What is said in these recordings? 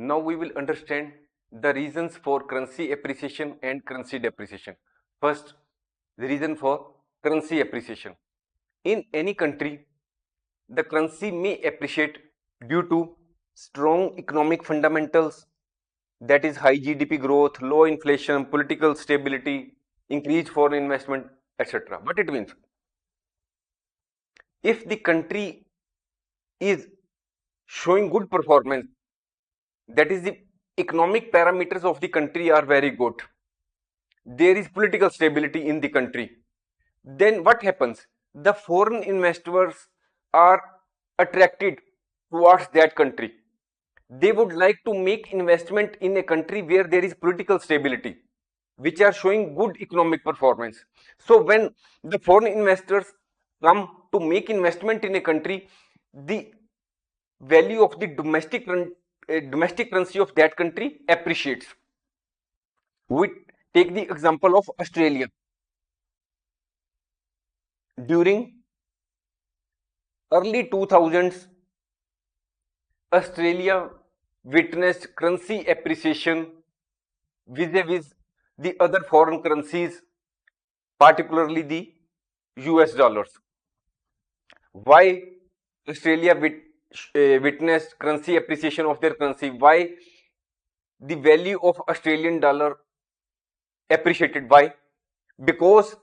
Now we will understand the reasons for currency appreciation and currency depreciation. First, the reason for currency appreciation. In any country, the currency may appreciate due to strong economic fundamentals, that is high GDP growth, low inflation, political stability, increased foreign investment, etc. What it means? If the country is showing good performance, that is the economic parameters of the country are very good, there is political stability in the country, then what happens? The foreign investors are attracted towards that country. They would like to make investment in a country where there is political stability, which are showing good economic performance. So when the foreign investors come to make investment in a country, the value of the domestic currency of that country appreciates. We take the example of Australia. During early 2000s, Australia witnessed currency appreciation vis-a-vis the other foreign currencies, particularly the US dollars. Why Australia witnessed currency appreciation of their currency? Why the value of Australian dollar appreciated? Why? Because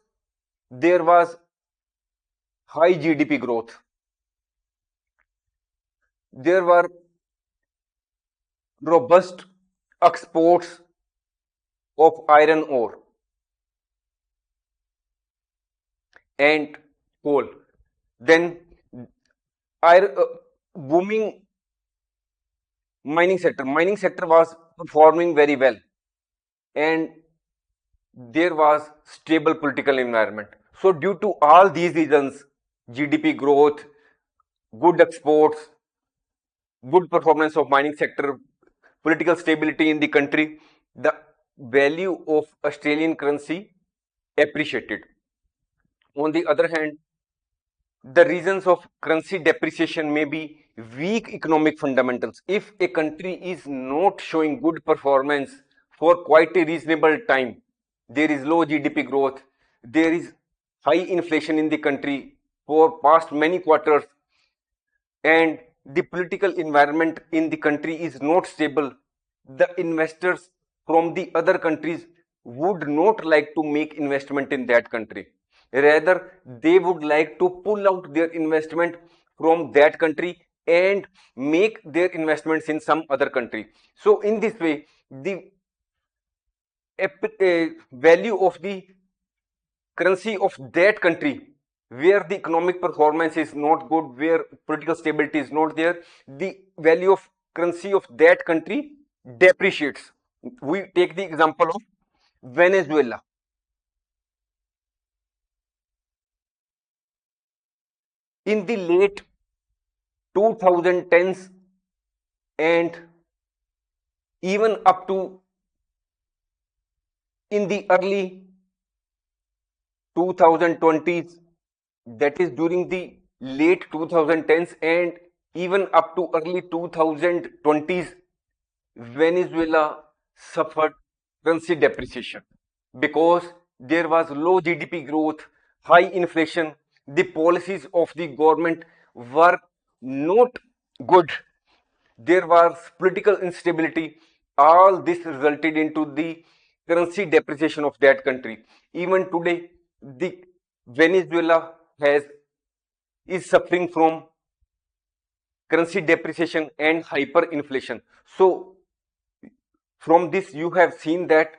there was high GDP growth. There were robust exports of iron ore and coal. Then booming mining sector. Mining sector was performing very well, and there was stable political environment. So due to all these reasons, GDP growth, good exports, good performance of mining sector, political stability in the country, the value of Australian currency appreciated. On the other hand, the reasons of currency depreciation may be weak economic fundamentals. If a country is not showing good performance for quite a reasonable time, there is low GDP growth, there is high inflation in the country for past many quarters, and the political environment in the country is not stable, the investors from the other countries would not like to make investment in that country. Rather, they would like to pull out their investment from that country and make their investments in some other country. So in this way, the value of the currency of that country where the economic performance is not good, where political stability is not there, the value of currency of that country depreciates. We take the example of Venezuela. In the late 2010s and even up to in the early 2020s, that is during the late 2010s and even up to early 2020s, Venezuela suffered currency depreciation because there was low GDP growth, high inflation, the policies of the government were not good, there was political instability. All this resulted into the currency depreciation of that country. Even today, the Venezuela is suffering from currency depreciation and hyperinflation. So from this you have seen that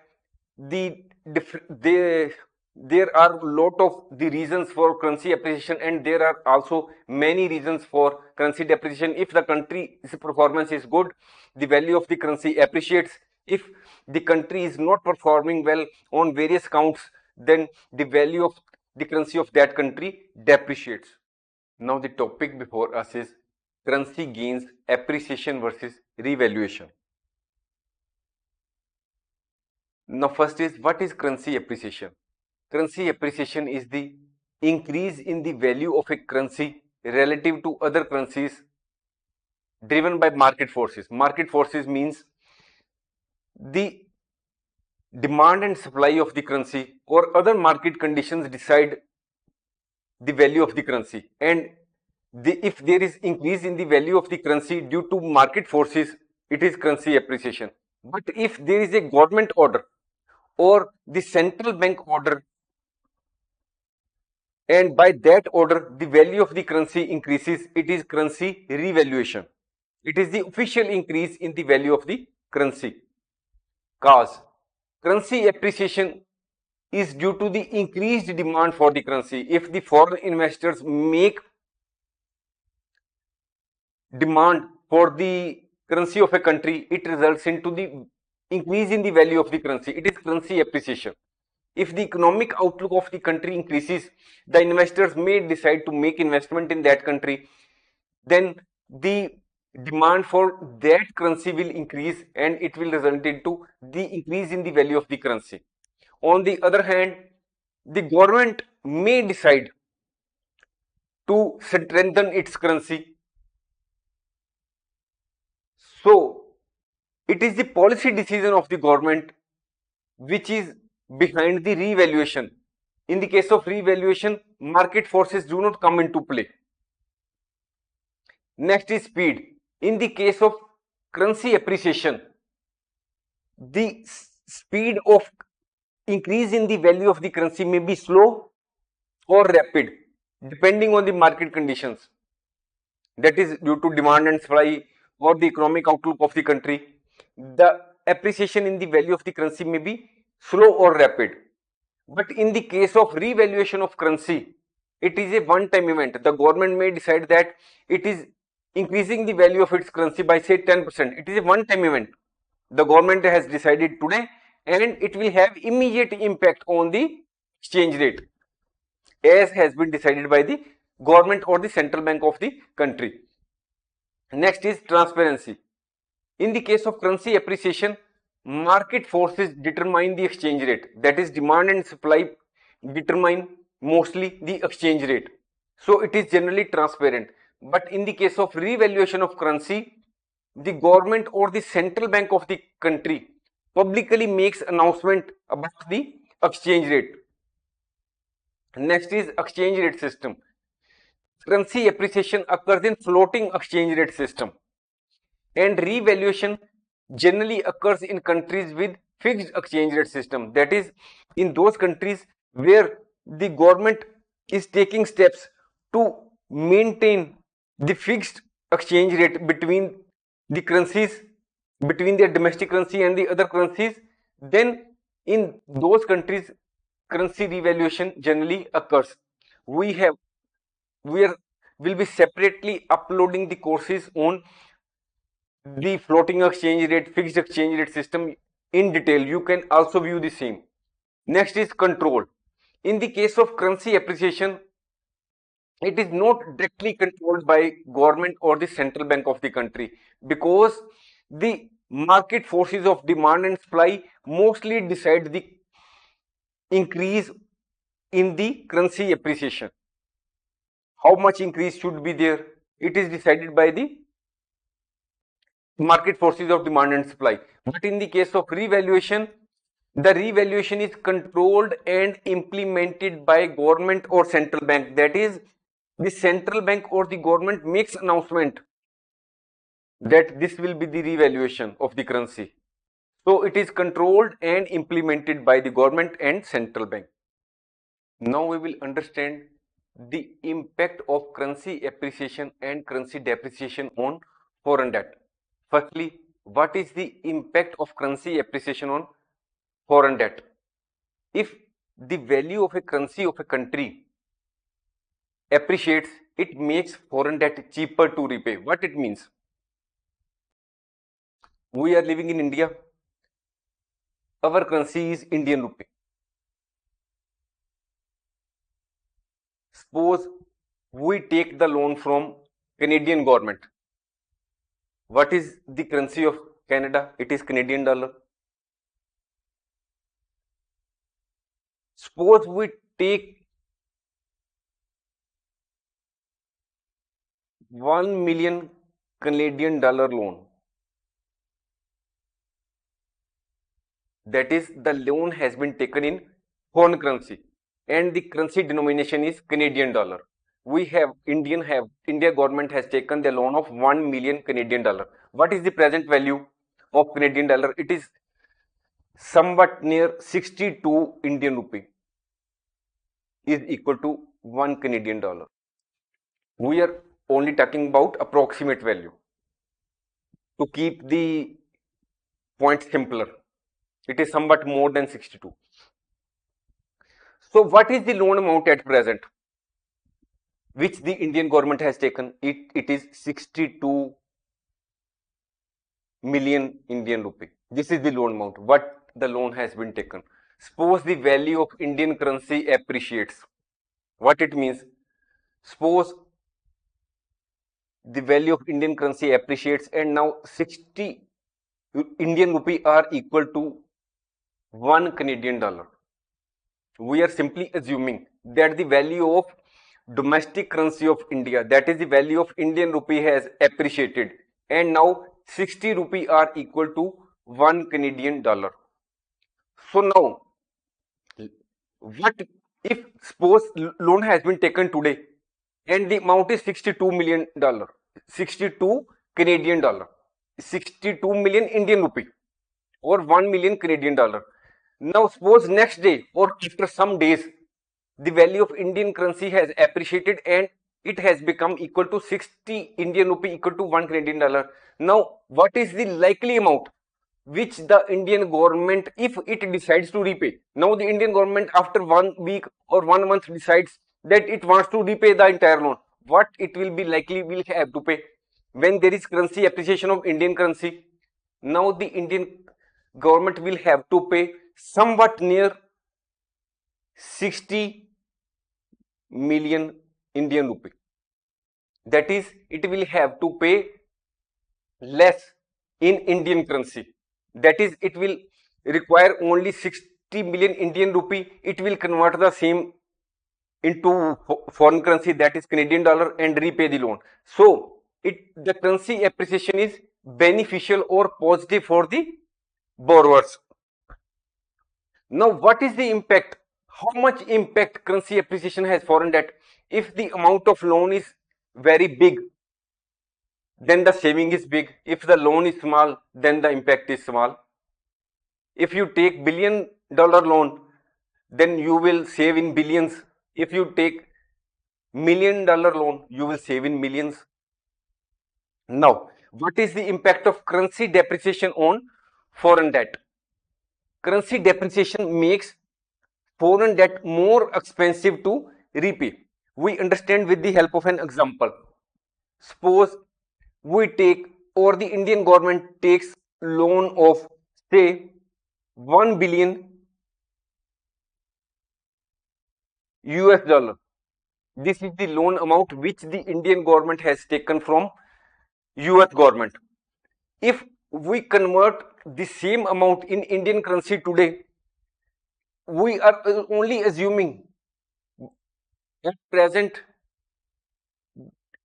there are a lot of the reasons for currency appreciation, and there are also many reasons for currency depreciation. If the country's performance is good, the value of the currency appreciates. If the country is not performing well on various counts, then the value of the currency of that country depreciates. Now the topic before us is currency gains appreciation versus revaluation. Now first is, what is currency appreciation? Currency appreciation is the increase in the value of a currency relative to other currencies driven by market forces. Market forces means the demand and supply of the currency or other market conditions decide the value of the currency. And if there is increase in the value of the currency due to market forces, it is currency appreciation. But if there is a government order or the central bank order, and by that order the value of the currency increases, it is currency revaluation. It is the official increase in the value of the currency. Cause currency appreciation is due to the increased demand for the currency. If the foreign investors make demand for the currency of a country, it results into the increase in the value of the currency. It is currency appreciation. If the economic outlook of the country increases, the investors may decide to make investment in that country. Then the demand for that currency will increase and it will result into the increase in the value of the currency. On the other hand, the government may decide to strengthen its currency. So, it is the policy decision of the government which is behind the revaluation. In the case of revaluation, market forces do not come into play. Next is speed. In the case of currency appreciation, the speed of increase in the value of the currency may be slow or rapid depending on the market conditions. That is due to demand and supply or the economic outlook of the country. The appreciation in the value of the currency may be slow or rapid. But in the case of revaluation of currency, it is a one-time event. The government may decide that it is increasing the value of its currency by say 10%. It is a one-time event. The government has decided today and it will have immediate impact on the exchange rate as has been decided by the government or the central bank of the country. Next is transparency. In the case of currency appreciation, market forces determine the exchange rate. That is, demand and supply determine mostly the exchange rate. So it is generally transparent. But in the case of revaluation of currency, the government or the central bank of the country publicly makes announcement about the exchange rate. Next is exchange rate system. Currency appreciation occurs in floating exchange rate system, and revaluation generally occurs in countries with fixed exchange rate system. That is, in those countries where the government is taking steps to maintain the fixed exchange rate between the currencies, between their domestic currency and the other currencies, then in those countries currency revaluation generally occurs. We have we will be separately uploading the courses on the floating exchange rate, fixed exchange rate system in detail. You can also view the same. Next is control. In the case of currency appreciation, it is not directly controlled by government or the central bank of the country, because the market forces of demand and supply mostly decide the increase in the currency appreciation. How much increase should be there? It is decided by the market forces of demand and supply. But in the case of revaluation, the revaluation is controlled and implemented by government or central bank. That is, the central bank or the government makes announcement that this will be the revaluation of the currency. So it is controlled and implemented by the government and central bank. Now we will understand the impact of currency appreciation and currency depreciation on foreign debt. Firstly, what is the impact of currency appreciation on foreign debt? If the value of a currency of a country appreciates, it makes foreign debt cheaper to repay. What it means? We are living in India. Our currency is Indian rupee. Suppose we take the loan from Canadian government. What is the currency of Canada? It is Canadian dollar. Suppose we take 1 million Canadian dollar loan. That is, the loan has been taken in foreign currency and the currency denomination is Canadian dollar. India government has taken the loan of 1 million Canadian dollar. What is the present value of Canadian dollar? It is somewhat near 62 Indian rupee is equal to 1 Canadian dollar. We are only talking about approximate value to keep the point simpler. It is somewhat more than 62. So what is the loan amount at present which the Indian government has taken? It is 62 million Indian rupee. This is the loan amount, what the loan has been taken. Suppose the value of Indian currency appreciates. What it means? Suppose the value of Indian currency appreciates and now 60 Indian rupee are equal to 1 Canadian dollar. We are simply assuming that the value of domestic currency of India, that is the value of Indian rupee, has appreciated and now 60 rupee are equal to 1 Canadian dollar. So now, what if suppose loan has been taken today and the amount is 62 million dollar, 62 Canadian dollar, 62 million Indian rupee or 1 million Canadian dollar. Now suppose next day or after some days the value of Indian currency has appreciated and it has become equal to 60 Indian rupee equal to 1 Canadian dollar. Now what is the likely amount which the Indian government, if it decides to repay? Now the Indian government after 1 week or 1 month decides that it wants to repay the entire loan. What it will be likely will have to pay when there is currency appreciation of Indian currency? Now the Indian government will have to pay somewhat near 60 million Indian rupee. That is, it will have to pay less in Indian currency. That is, it will require only 60 million Indian rupee. It will convert the same into foreign currency, that is Canadian dollar, and repay the loan. So the currency appreciation is beneficial or positive for the borrowers. Now what is the impact? How much impact currency appreciation has foreign debt? If the amount of loan is very big, then the saving is big. If the loan is small, then the impact is small. If you take $1 billion loan, then you will save in billions. If you take $1 million loan, you will save in millions. Now, what is the impact of currency depreciation on foreign debt? Currency depreciation makes foreign debt more expensive to repay. We understand with the help of an example. Suppose we take, or the Indian government takes loan of say 1 billion US dollar. This is the loan amount which the Indian government has taken from US government. If we convert the same amount in Indian currency today, we are only assuming at present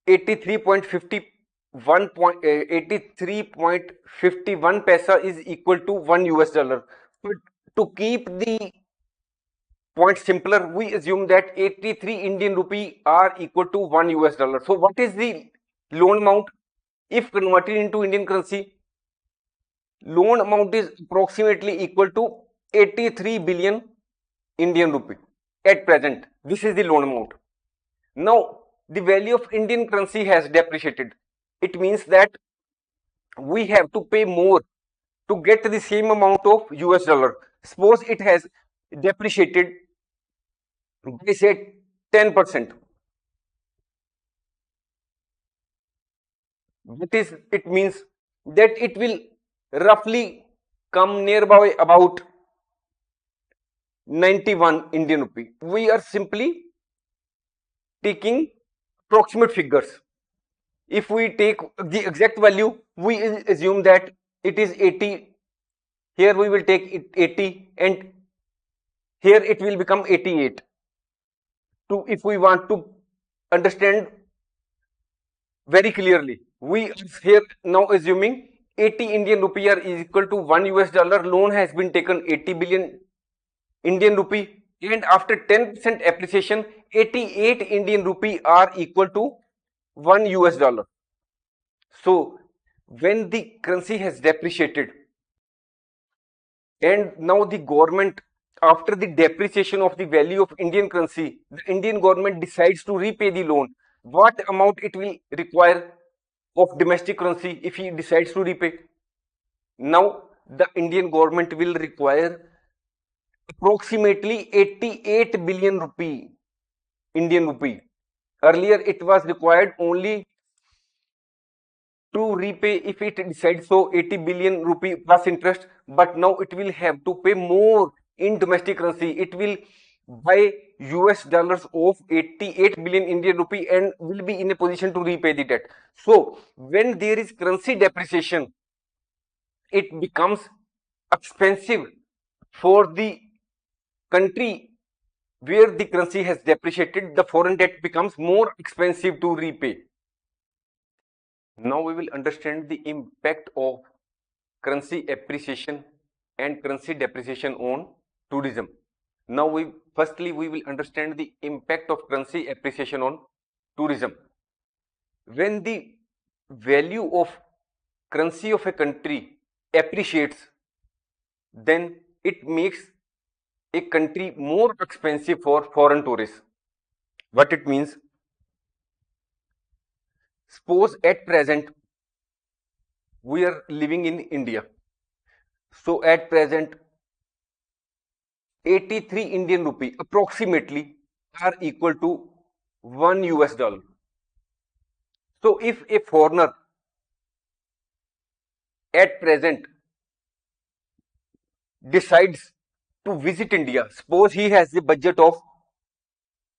83.51 paisa is equal to 1 US dollar. But to keep the point simpler, we assume that 83 Indian rupee are equal to 1 US dollar. So what is the loan amount if converted into Indian currency? Loan amount is approximately equal to 83 billion Indian rupee at present. This is the loan amount. Now the value of Indian currency has depreciated. It means that we have to pay more to get the same amount of US dollar. Suppose it has depreciated by say 10%. What is it means? That it will roughly come nearby about 91 Indian rupee. We are simply taking approximate figures. If we take the exact value, we assume that it is 80. Here we will take it 80 and here it will become 88. If we want to understand very clearly, We are here now assuming 80 Indian rupee are is equal to 1 US dollar. Loan has been taken 80 billion Indian rupee, and after 10% appreciation, 88 Indian rupee are equal to 1 US dollar. So when the currency has depreciated, and now the government, after the depreciation of the value of Indian currency, the Indian government decides to repay the loan. What amount it will require of domestic currency if he decides to repay? Now the Indian government will require approximately 88 billion rupee, Indian rupee. Earlier it was required only to repay, if it decides so, 80 billion rupee plus interest, but now it will have to pay more in domestic currency. It will buy US dollars of 88 billion Indian rupee and will be in a position to repay the debt. So when there is currency depreciation, it becomes expensive for the country where the currency has depreciated. The foreign debt becomes more expensive to repay. Now we will understand the impact of currency appreciation and currency depreciation on tourism. Now firstly we will understand the impact of currency appreciation on tourism. When the value of currency of a country appreciates, then it makes a country more expensive for foreign tourists. What it means? Suppose at present we are living in India. So at present 83 Indian rupee approximately are equal to 1 US dollar. So if a foreigner at present decides to visit India, suppose he has a budget of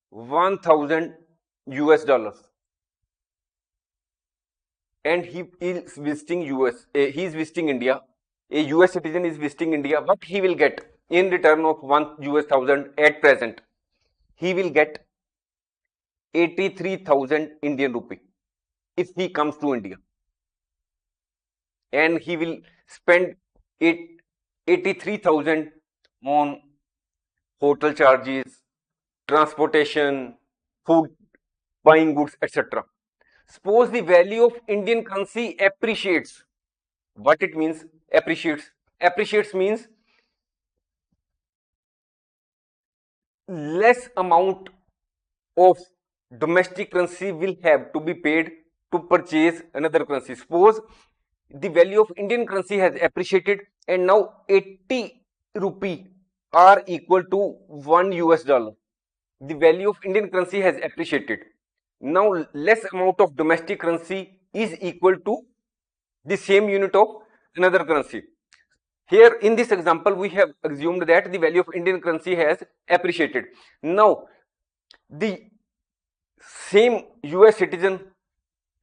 1000 US dollars and he is visiting he is visiting India, a US citizen is visiting India, what he will get in return of 1 US thousand at present? He will get 83,000 Indian rupee if he comes to India, and he will spend 83,000 on hotel charges, transportation, food, buying goods, etc. Suppose the value of Indian currency appreciates. What it means? Appreciates. Appreciates means less amount of domestic currency will have to be paid to purchase another currency. Suppose the value of Indian currency has appreciated and now 80 rupee are equal to 1 US dollar. The value of Indian currency has appreciated. Now less amount of domestic currency is equal to the same unit of another currency. Here in this example we have assumed that the value of Indian currency has appreciated. Now the same US citizen,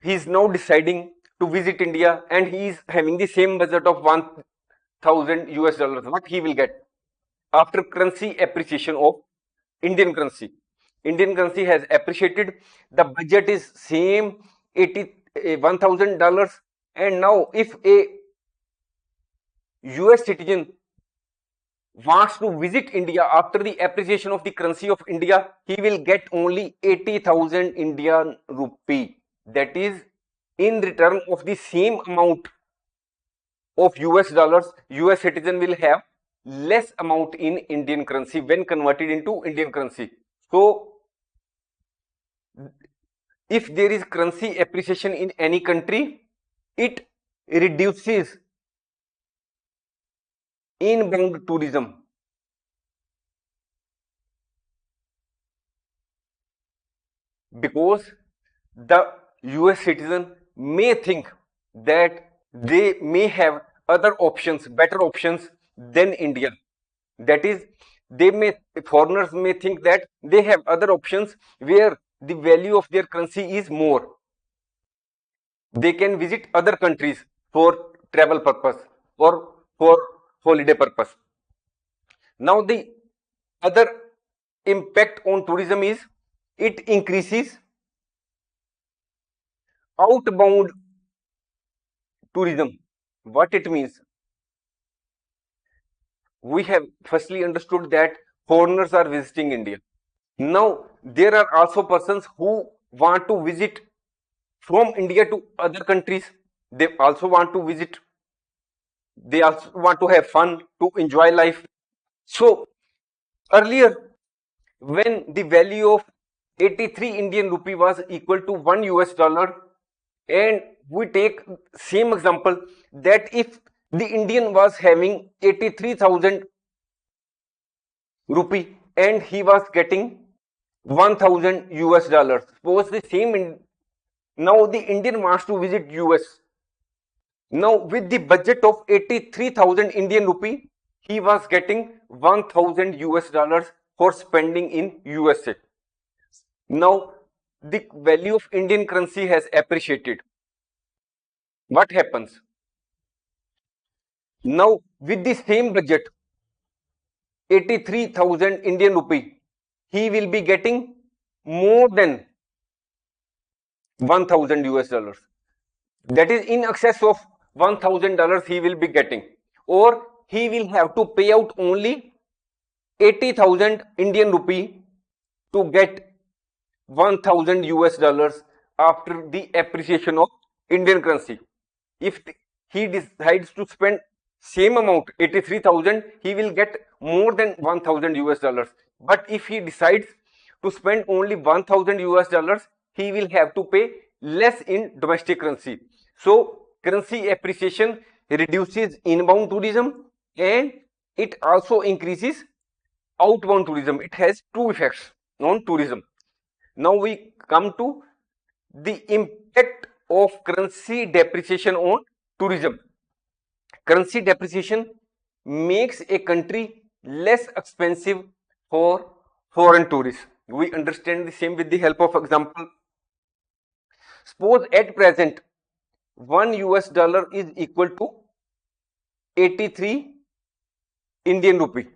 he is now deciding to visit India and he is having the same budget of 1000 US dollars. What he will get after currency appreciation of Indian currency? Indian currency has appreciated, the budget is same, $1000, and now if a US citizen wants to visit India after the appreciation of the currency of India, he will get only 80,000 Indian rupee. That is, in return of the same amount of US dollars, US citizen will have less amount in Indian currency when converted into Indian currency. So if there is currency appreciation in any country, it reduces inbound tourism. Because the US citizen may think that they may have other options, better options than India. That is, foreigners may think that they have other options where the value of their currency is more. They can visit other countries for travel purpose or for holiday purpose. Now the other impact on tourism is it increases outbound tourism. What it means? We have firstly understood that foreigners are visiting India. Now, there are also persons who want to visit from India to other countries. They also want to visit, they also want to have fun, to enjoy life. So, earlier, when the value of 83 Indian rupee was equal to 1 US dollar, and we take same example that if the Indian was having 83,000 rupee and he was getting 1000 US dollars. Suppose the same now the Indian wants to visit US. Now with the budget of 83,000 Indian rupee, he was getting 1000 US dollars for spending in USA. Now the value of Indian currency has appreciated. What happens? Now with the same budget, 83,000 Indian rupee, he will be getting more than 1000 US dollars. That is in excess of $1000 he will be getting, or he will have to pay out only 80,000 Indian rupee to get 1000 US dollars after the appreciation of Indian currency. If he decides to spend same amount 83,000, he will get more than 1000 US dollars. But if he decides to spend only 1000 US dollars, he will have to pay less in domestic currency. So currency appreciation reduces inbound tourism and it also increases outbound tourism. It has two effects on tourism. Now we come to the impact of currency depreciation on tourism. Currency depreciation makes a country less expensive for foreign tourists. We understand the same with the help of example. Suppose at present 1 US dollar is equal to 83 Indian rupee.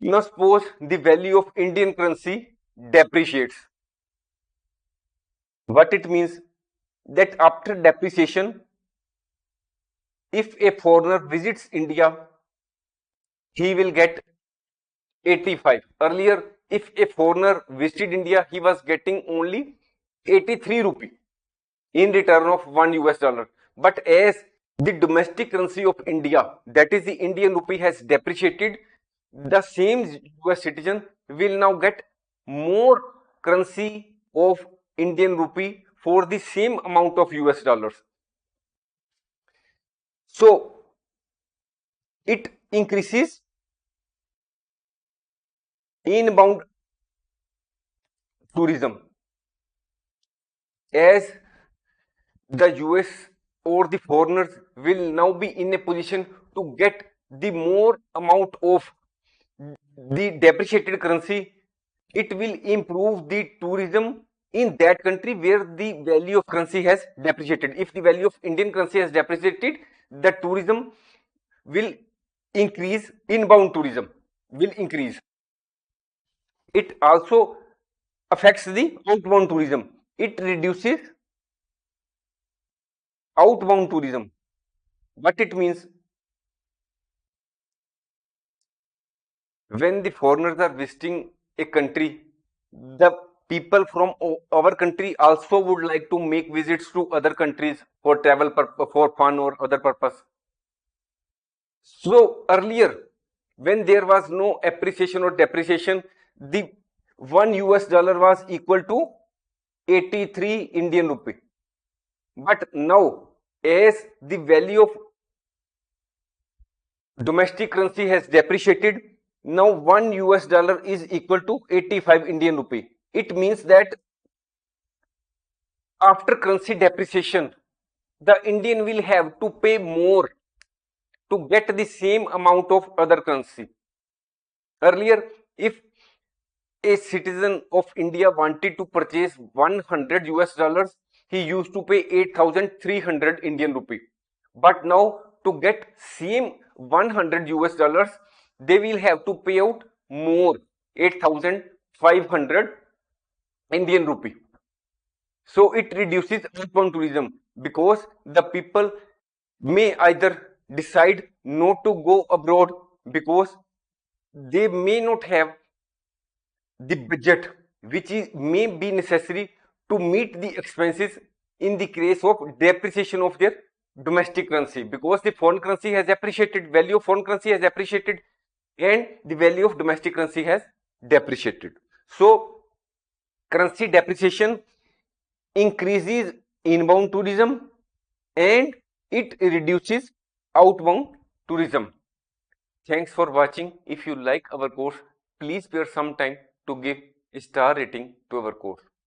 Now suppose the value of Indian currency depreciates. What it means? That after depreciation, if a foreigner visits India, he will get 85. Earlier, if a foreigner visited India, he was getting only 83 rupee in return of 1 US dollar. But as the domestic currency of India, that is the Indian rupee, has depreciated, the same US citizen will now get more currency of Indian rupee for the same amount of US dollars. So it increases inbound tourism as the US or the foreigners will now be in a position to get the more amount of the depreciated currency. It will improve the tourism in that country where the value of currency has depreciated. If the value of Indian currency has depreciated, the tourism will increase, inbound tourism will increase. It also affects the outbound tourism. It reduces outbound tourism. What it means? When the foreigners are visiting a country, the people from our country also would like to make visits to other countries for travel for fun or other purpose. So earlier, when there was no appreciation or depreciation, the 1 US dollar was equal to 83 Indian rupee. But now, as the value of domestic currency has depreciated, now 1 US dollar is equal to 85 Indian rupee. It means that after currency depreciation, the Indian will have to pay more to get the same amount of other currency. Earlier, if a citizen of India wanted to purchase 100 US dollars, he used to pay 8,300 Indian rupee. But now to get same 100 US dollars, they will have to pay out more, 8,500 Indian rupee. So it reduces outbound tourism because the people may either decide not to go abroad because they may not have the budget which is may be necessary to meet the expenses in the case of depreciation of their domestic currency, because the foreign currency has appreciated, value of foreign currency has appreciated, and the value of domestic currency has depreciated. So currency depreciation increases inbound tourism and it reduces outbound tourism. Thanks for watching. If you like our course, please spare some time to give a star rating to our course.